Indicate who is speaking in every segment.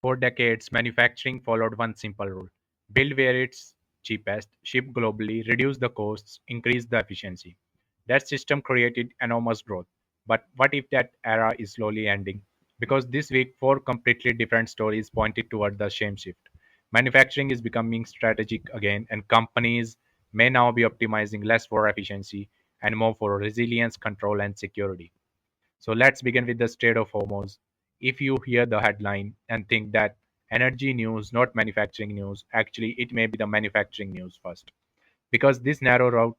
Speaker 1: For decades, manufacturing followed one simple rule: build where it's cheapest, ship globally, reduce the costs, increase the efficiency. That system created enormous growth. But what if that era is slowly ending? Because this week, four completely different stories pointed toward the same shift. Manufacturing is becoming strategic again, and companies may now be optimizing less for efficiency and more for resilience, control, and security. So let's begin with the Strait of Hormuz. If you hear the headline and think that energy news, not manufacturing news, actually it may be the manufacturing news first. Because this narrow route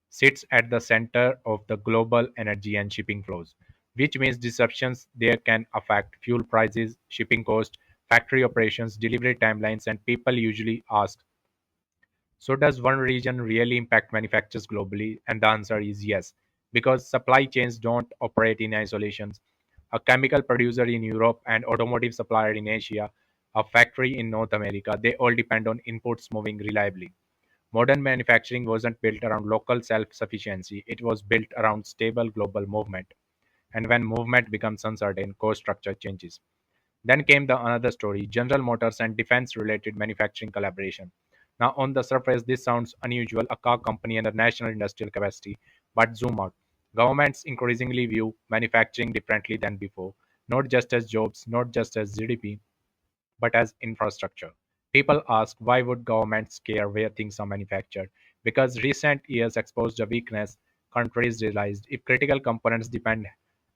Speaker 1: sits at the center of the global energy and shipping flows, which means disruptions there can affect fuel prices, shipping costs, factory operations, delivery timelines, and people usually ask, so, does one region really impact manufacturers globally? And the answer is yes, because supply chains don't operate in isolation. A chemical producer in Europe, an automotive supplier in Asia, a factory in North America, they all depend on inputs moving reliably. Modern manufacturing wasn't built around local self sufficiency, it was built around stable global movement. And when movement becomes uncertain, cost structure changes. Then came the another story: General Motors and defense related manufacturing collaboration. Now, on the surface, this sounds unusual, a car company and a national industrial capacity, but zoom out. Governments increasingly view manufacturing differently than before, not just as jobs, not just as GDP, but as infrastructure. People ask, why would governments care where things are manufactured? Because recent years exposed a weakness. Countries realized if critical components depend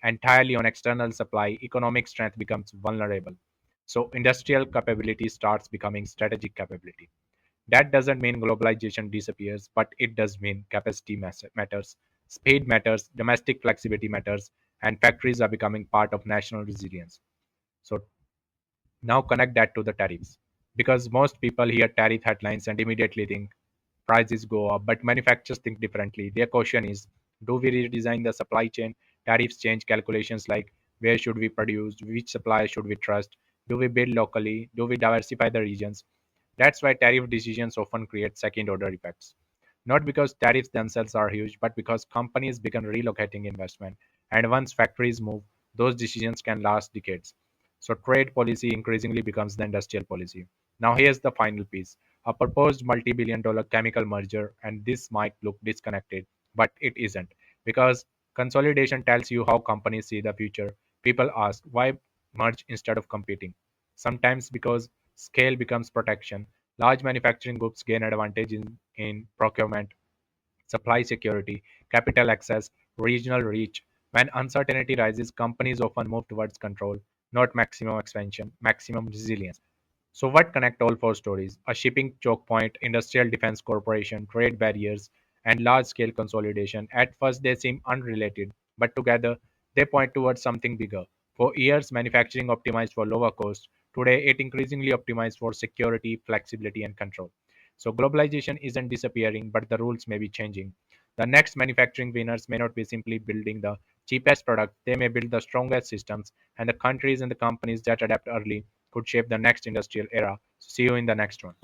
Speaker 1: entirely on external supply, economic strength becomes vulnerable. So industrial capability starts becoming strategic capability. That doesn't mean globalization disappears, but it does mean capacity matters, speed matters, domestic flexibility matters, and factories are becoming part of national resilience. So now connect that to the tariffs. Because most people hear tariff headlines and immediately think prices go up, but manufacturers think differently. Their question is, do we redesign the supply chain? Tariffs change calculations like where should we produce, which supplier should we trust, do we build locally, do we diversify the regions? That's why tariff decisions often create second order effects. Not because tariffs themselves are huge, but because companies begin relocating investment. And once factories move, those decisions can last decades. So trade policy increasingly becomes the industrial policy. Now here's the final piece: a proposed multi-billion-dollar chemical merger, and this might look disconnected, but it isn't. Because consolidation tells you how companies see the future. People ask, why merge instead of competing? Sometimes because scale becomes protection. Large manufacturing groups gain advantage in procurement, supply security, capital access, regional reach. When uncertainty rises, companies often move towards control, not maximum expansion, maximum resilience. So, what connect all four stories? A shipping choke point, industrial defense corporation, trade barriers, and large scale consolidation. At first, they seem unrelated, but together they point towards something bigger. For years, manufacturing optimized for lower cost. Today, it increasingly optimized for security, flexibility, and control. So, globalization isn't disappearing, but the rules may be changing. The next manufacturing winners may not be simply building the cheapest product, they may build the strongest systems, and the countries and the companies that adapt early could shape the next industrial era. See you in the next one.